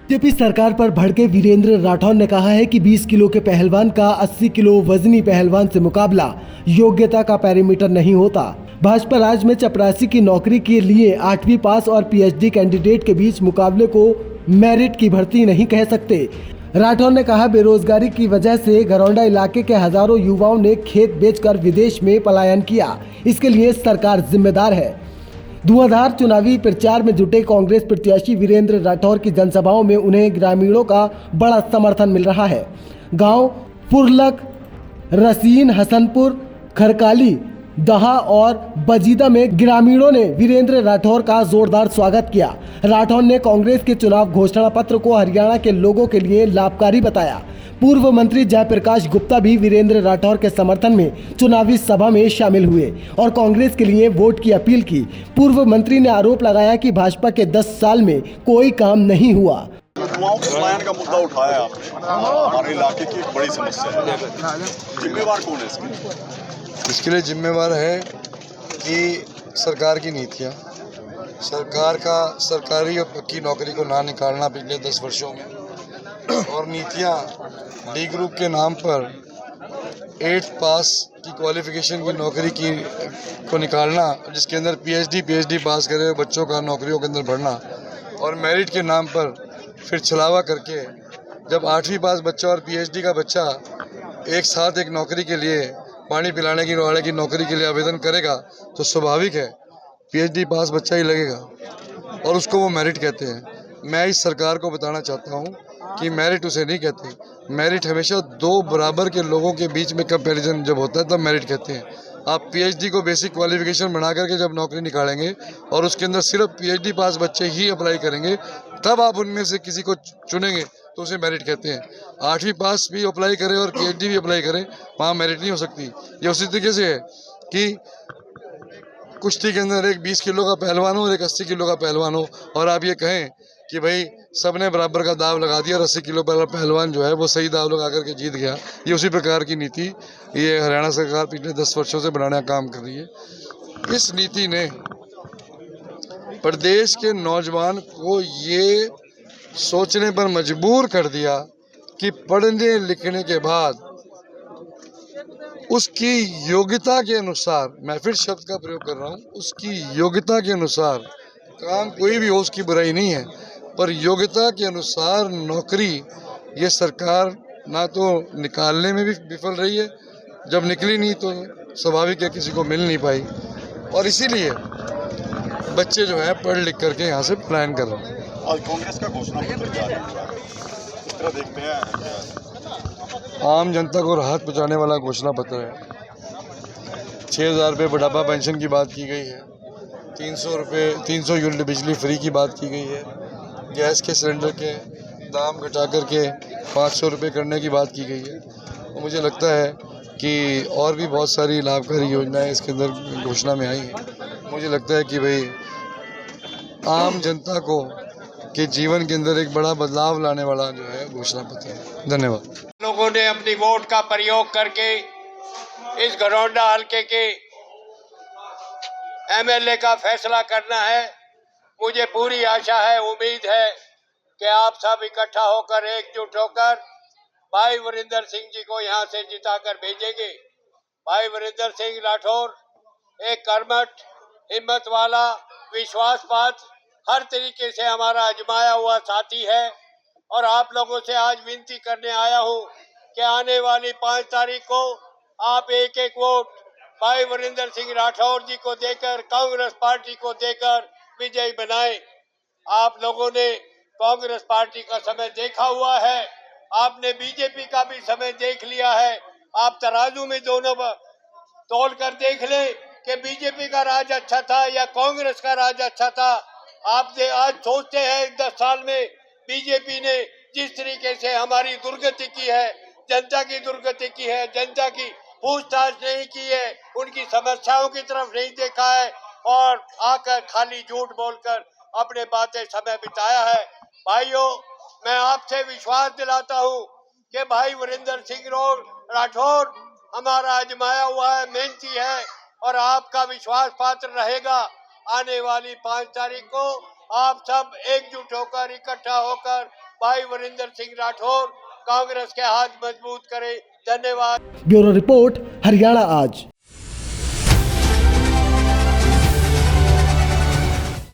BJP सरकार पर भड़के वीरेंद्र राठौर ने कहा है कि 20 किलो के पहलवान का 80 किलो वजनी पहलवान से मुकाबला योग्यता का पैरामीटर नहीं होता। भाजपा राज्य में चपरासी की नौकरी के लिए 8वीं पास और पीएचडी कैंडिडेट के बीच मुकाबले को मेरिट की भर्ती नहीं कह सकते। राठौर ने कहा, बेरोजगारी की वजह से घरौंडा इलाके के हजारों युवाओं ने खेत बेचकर विदेश में पलायन किया। इसके लिए सरकार जिम्मेदार है। धुआंधार चुनावी प्रचार में जुटे कांग्रेस प्रत्याशी वीरेंद्र राठौर की जनसभाओं में उन्हें ग्रामीणों का बड़ा समर्थन मिल रहा है। गांव पुरलक, रसीन, हसनपुर, खरकाली, दहा और बजीदा में ग्रामीणों ने वीरेंद्र राठौर का जोरदार स्वागत किया। राठौर ने कांग्रेस के चुनाव घोषणा पत्र को हरियाणा के लोगों के लिए लाभकारी बताया। पूर्व मंत्री जयप्रकाश गुप्ता भी वीरेंद्र राठौर के समर्थन में चुनावी सभा में शामिल हुए और कांग्रेस के लिए वोट की अपील की। पूर्व मंत्री ने आरोप लगाया कि भाजपा के 10 साल में कोई काम नहीं हुआ। पलायन का मुद्दा उठाया आपने, हमारे इलाके की एक बड़ी समस्या है। जिम्मेवार कौन है इसके लिए जिम्मेवार है कि सरकार की नीतियाँ, सरकार का सरकारी और पक्की नौकरी को ना निकालना पिछले 10 वर्षों में, और नीतियाँ डी ग्रुप के नाम पर 8th पास की क्वालिफिकेशन की नौकरी को निकालना, जिसके अंदर पीएचडी पास करे हुए बच्चों का नौकरियों के अंदर बढ़ना, और मेरिट के नाम पर फिर छलावा करके जब 8वीं पास बच्चा और पीएचडी का बच्चा एक साथ एक नौकरी के लिए, पानी पिलाने की वाले की नौकरी के लिए आवेदन करेगा तो स्वाभाविक है पीएचडी पास बच्चा ही लगेगा और उसको वो मेरिट कहते हैं। मैं इस सरकार को बताना चाहता हूँ कि मेरिट उसे नहीं कहते। मेरिट हमेशा दो बराबर के लोगों के बीच में कंपैरिजन जब होता है तब मेरिट कहते हैं। आप पीएचडी को बेसिक क्वालिफिकेशन बना करके जब नौकरी निकालेंगे और उसके अंदर सिर्फ पीएचडी पास बच्चे ही अप्लाई करेंगे, तब आप उनमें से किसी को चुनेंगे तो उसे मेरिट कहते हैं। 8वीं पास भी अप्लाई करें और पीएचडी भी अप्लाई करें, वहाँ मेरिट नहीं हो सकती। ये उसी तरीके से है कि कुश्ती के अंदर एक 20 किलो का पहलवान हो और एक 80 किलो का पहलवान हो, और आप ये कहें कि भाई सबने बराबर का दाव लगा दिया और 80 किलो पहलवान जो है वो सही दाव लगा करके जीत गया। ये उसी प्रकार की नीति ये हरियाणा सरकार पिछले 10 वर्षों से बनाने का काम कर रही है। इस नीति ने प्रदेश के नौजवान को ये सोचने पर मजबूर कर दिया कि पढ़ने लिखने के बाद उसकी योग्यता के अनुसार, मैं फिर शब्द का प्रयोग कर रहा हूँ, उसकी योग्यता के अनुसार काम कोई भी हो, उसकी बुराई नहीं है, पर योग्यता के अनुसार नौकरी ये सरकार ना तो निकालने में भी विफल रही है, जब निकली नहीं तो स्वाभाविक है किसी को मिल नहीं पाई, और इसीलिए बच्चे जो है पढ़ लिख करके यहाँ से पलायन कर रहे हैं। आज कांग्रेस का घोषणा पत्र जारी हुआ है, किस तरह देखते हैं? आम जनता को राहत पहुँचाने वाला घोषणा पत्र है। 6,000 रुपये बुढ़ापा पेंशन की बात की गई है, 300 यूनिट बिजली फ्री की बात की गई है, गैस के सिलेंडर के दाम घटा करके 500 रुपये करने की बात की गई है। और मुझे लगता है कि और भी बहुत सारी लाभकारी योजनाएं इसके अंदर घोषणा में आई हैं। मुझे लगता है कि भाई आम जनता को के जीवन के अंदर एक बड़ा बदलाव लाने वाला जो है घोषणा पत्र है। धन्यवाद। लोगों ने अपनी वोट का प्रयोग करके इस घरौंडा हल्के के एमएलए का फैसला करना है। मुझे पूरी आशा है, उम्मीद है कि आप सब इकट्ठा होकर, एकजुट होकर भाई वीरेंद्र सिंह जी को यहां से जिताकर भेजेंगे। भाई वीरेंद्र सिंह राठौर एक कर्मठ, हिम्मत वाला, विश्वासपात, हर तरीके से हमारा आजमाया हुआ साथी है, और आप लोगों से आज विनती करने आया हूं कि आने वाली 5 तारीख को आप एक एक वोट भाई वीरेंद्र सिंह राठौर जी को देकर, कांग्रेस पार्टी को देकर विजयी बनाएं। आप लोगों ने कांग्रेस पार्टी का समय देखा हुआ है, आपने बीजेपी का भी समय देख लिया है। आप तराजू में दोनों तोल कर देख लें कि बीजेपी का राज अच्छा था या कांग्रेस का राज अच्छा था। आप आज सोचते हैं 10 साल में बीजेपी ने जिस तरीके से हमारी दुर्गति की है, जनता की दुर्गति की है, जनता की पूछताछ नहीं की है, उनकी समस्याओं की तरफ नहीं देखा है, और आकर खाली झूठ बोलकर अपने बातें समय बिताया है। भाइयों, मैं आपसे विश्वास दिलाता हूं कि भाई वीरेंद्र सिंह राठौर हमारा आजमाया हुआ है, मेहनती है, और आपका विश्वास पात्र रहेगा। आने वाली 5 तारीख को आप सब एकजुट होकर इकट्ठा होकर भाई वरिंदर सिंह राठौर कांग्रेस के हाथ मजबूत करें। धन्यवाद। ब्यूरो रिपोर्ट, हरियाणा आज।